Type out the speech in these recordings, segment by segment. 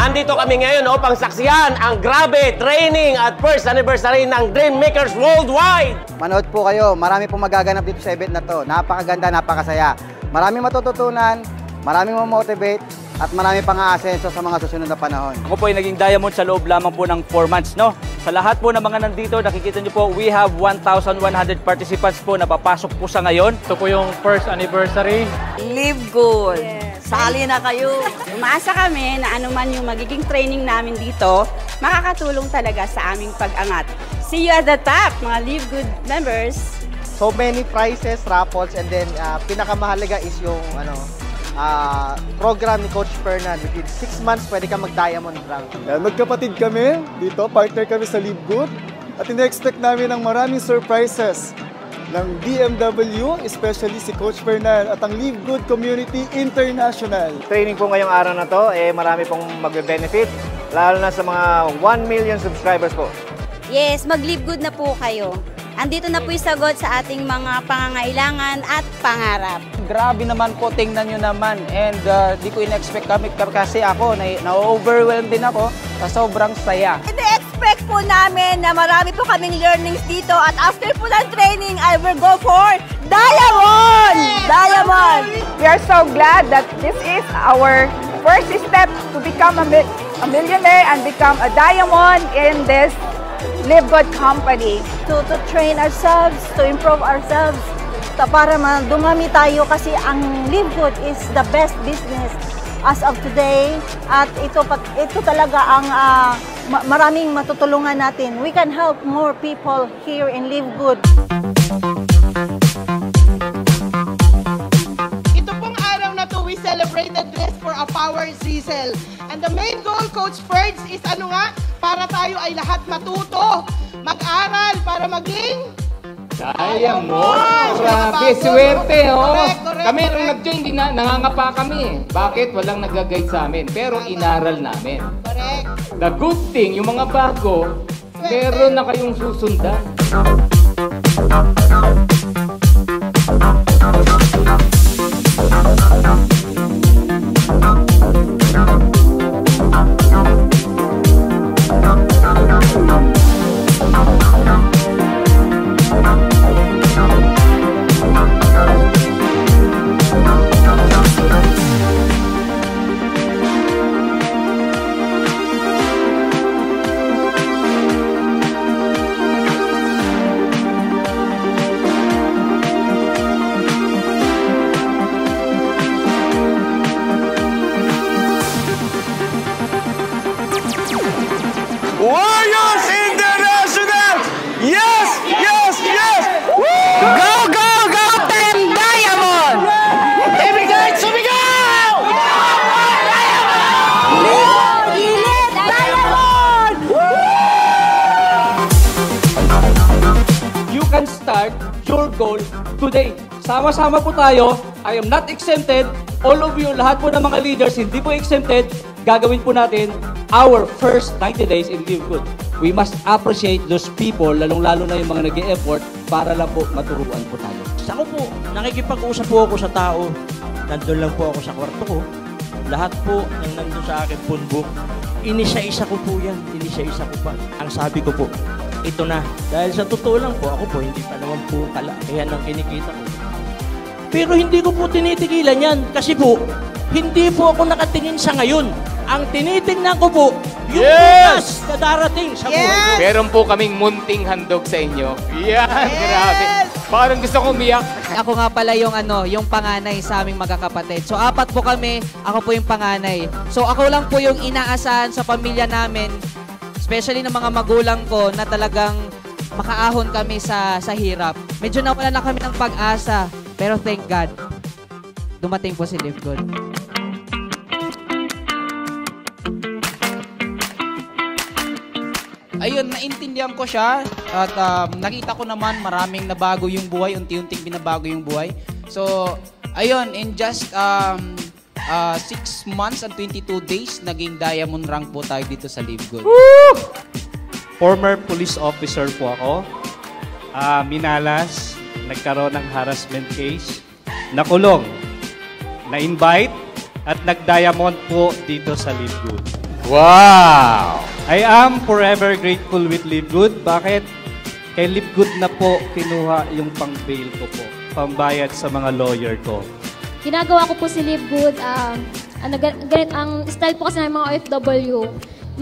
Nandito kami ngayon upang saksihan ang grabe training at first anniversary ng Dream Makers Worldwide. Manood po kayo, marami pong magaganap dito sa event na to. Napakaganda, napakasaya. Maraming matututunan, maraming mamotivate, at marami pang aasenso sa mga susunod na panahon. Ako po ay naging diamond sa loob lamang po ng 4 months, no? Sa lahat po ng mga nandito, nakikita nyo po, we have 1,100 participants po na papasok po sa ngayon. Ito po yung first anniversary. Live good. Yes. Sali na kayo. Umaasa kami na anuman yung magiging training namin dito, makakatulong talaga sa aming pag-angat. See you at the top, mga Live Good members. So many prizes, raffles, and then pinakamahalaga is yung program ni Coach Fernan. Within 6 months, pwede ka mag-diamond rank. Magkapatid kami dito, partner kami sa Live Good. At ina-expect namin ang maraming surprises ng BMW, especially si Coach Fernan at ang Live Good Community International. Training po ngayong araw na to, marami pong magbe-benefit, lalo na sa mga 1 million subscribers po. Yes, mag-Live Good na po kayo. Andito na po yung sagot sa ating mga pangangailangan at pangarap. Grabe naman po, tingnan nyo naman. And di ko in-expect kami kasi ako, na-overwhelmed din ako sa sobrang saya. Ina-expect po namin na marami po kaming learnings dito at after po ng training, I will go for Diamond! Diamond! We are so glad that this is our first step to become a millionaire and become a diamond in this Live Good company. To train ourselves, to improve ourselves, para dumami tayo kasi ang Live Good is the best business as of today. At ito talaga ang maraming matutulungan natin. We can help more people here in Live Good. Ito pong araw na to, we celebrated this for a power sizzle. And the main goal, Coach Ferds, is ano nga? Para tayo ay lahat matuto, mag-aral, para maging Diamond! Grabe, swerte, oh! Kami nung nag-join, nangangapa kami. Bakit? Walang nag-guide sa amin. Pero inaral namin. Correct. The good thing, yung mga bago, meron na kayong susundan. Warriors International! Yes! Yes! Yes! Woo! Go! Go! Go! Team Diamond! Ibigay! Sumigaw! Elite Diamond! You can start your goal today. Sama-sama po tayo. I am not exempted. All of you, lahat po ng mga leaders, hindi po exempted. Gagawin po natin our first 90 days in Live Good. We must appreciate those people, lalong-lalo na yung mga nag-e-effort para lang po maturuan po tayo. Ako po, nakikipag-usap po ako sa tao. Nandun lang po ako sa kwarto ko. Lahat po ng nandun sa akin punbok, inisa-isa ko po yan. Inisa-isa ko pa. Ang sabi ko po, ito na. Dahil sa totoo lang po, ako po, hindi pa naman po kalakihan ng kinikita ko. Pero hindi ko po tinitigilan yan. Kasi po, hindi po ako nakatingin sa ngayon. Ang tinitingnan ko po, yung bukas na darating sa buhay ko. Meron po kaming munting handog sa inyo. Yan, grabe. Parang gusto ko umiyak. Ako nga pala yung yung panganay sa aming magkakapatid. So 4 po kami, ako po yung panganay. So ako lang po yung inaasahan sa pamilya namin, especially ng mga magulang ko na talagang makaahon kami sa hirap. Medyo nawala na kami ng pag-asa, pero thank God, dumating po si Live Good. Ayun, naintindihan ko siya at nakita ko naman maraming nabago yung buhay, unti-unting binabago yung buhay. So, ayun, in just 6 months and 22 days, naging diamond rank po tayo dito sa Live Good. Woo! Former police officer po ako. Minalas, nagkaroon ng harassment case, nakulong, na-invite, at nag-diamond po dito sa Live Good. Wow! I am forever grateful with Live Good. Bakit? Kay Live Good na po kinuha yung pang-bail ko po. Pambayad sa mga lawyer ko. Ginagawa ko po si Live Good. Ang style po kasi ng mga OFW.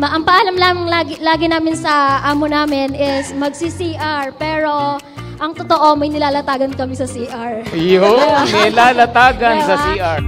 Ang paalam lang lagi namin sa amo namin is magsi-CR. Pero ang totoo, may nilalatagan kami sa CR. Yun, nilalatagan sa CR.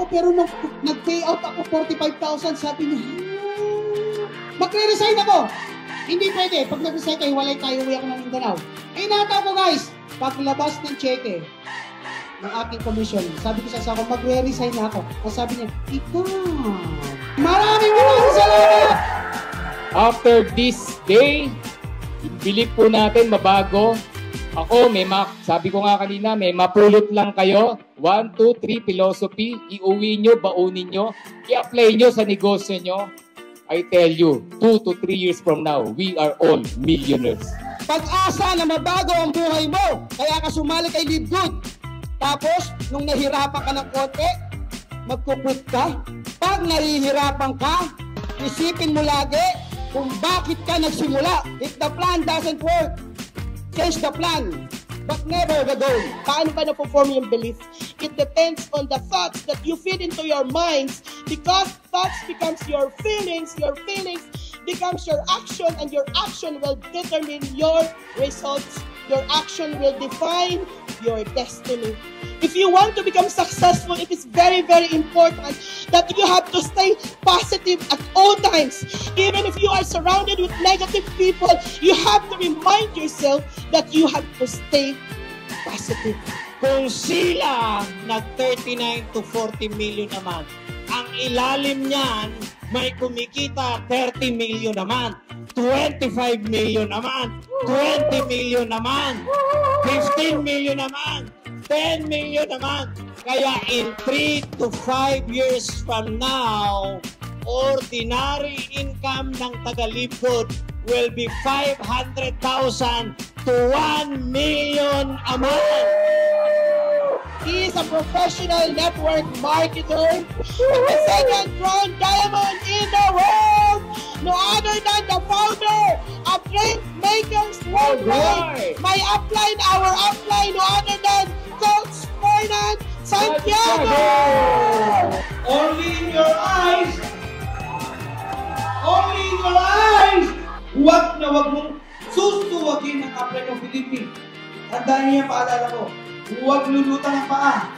Pero nung nag-pay out ako 45,000, sabi niya, magre-resign ako. Hindi pwede. Pag nag-resign kayo, walay tayo, uwi ako ng Mindanao. Eh, nataw ko guys, paglabas ng cheque ng aking commission, sabi ko sa asawa ko, magre-resign na ako. At sabi niya, ikaw. Maraming salamat! After this day, believe po natin mabago. Ako, sabi ko nga kanina, may mapulot lang kayo. 1, 2, 3 philosophy. Iuwi nyo, baunin nyo. I-apply nyo sa negosyo nyo. I tell you, 2 to 3 years from now, we are all millionaires. Pag-asa na mabago ang buhay mo. Kaya ka sumali kay Live Good. Tapos, nung nahirapan ka ng konti, magkukwit ka. Pag nahihirapan ka, isipin mo lagi kung bakit ka nagsimula. If the plan doesn't work, change the plan, but never the goal. Paano ba na-perform yung belief? It depends on the thoughts that you feed into your minds, because thoughts becomes your feelings becomes your action, and your action will determine your results. Your action will define your destiny. If you want to become successful, it is very, very important that you have to stay positive at all times. Even if you are surrounded with negative people, you have to remind yourself that you have to stay positive. Kung sila nag-39 to 40 million naman, ang ilalim niyan may kumikita 30 million naman, 25 million naman, 20 million naman, 15 million naman, 10 million naman. Kaya in 3 to 5 years from now, ordinary income ng taga-Live Good will be 500,000 to 1 million a month. He is a professional network marketer, the second crown diamond in the world, no other than the founder of Dream Makers Worldwide. My upline, our upline, no other than Coach Fernand Santiago. Only in your eyes, only in your eyes, huwag na huwag mong susuwagin ang apply ng Philippines. Tandaan niyo yung paalala ko. Huwag lulutang ang paa.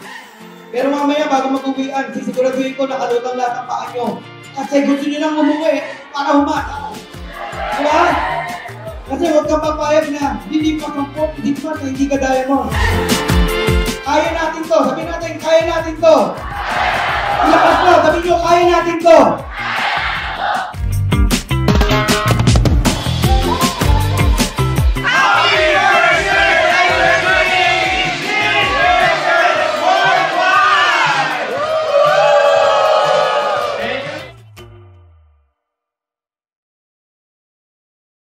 Pero mamaya bago mag-uwian, sisiguraduhin ko nakalutang lahat ang paa nyo. Kasi gusto nyo lang umuwi para humata. Diba? Kasi huwag kang papayag na hindi pa kampok, hindi pa na hindi ka diamond. Kaya natin to. Sabihin natin, kaya natin to. Ilakas mo, sabihin nyo, kaya natin to.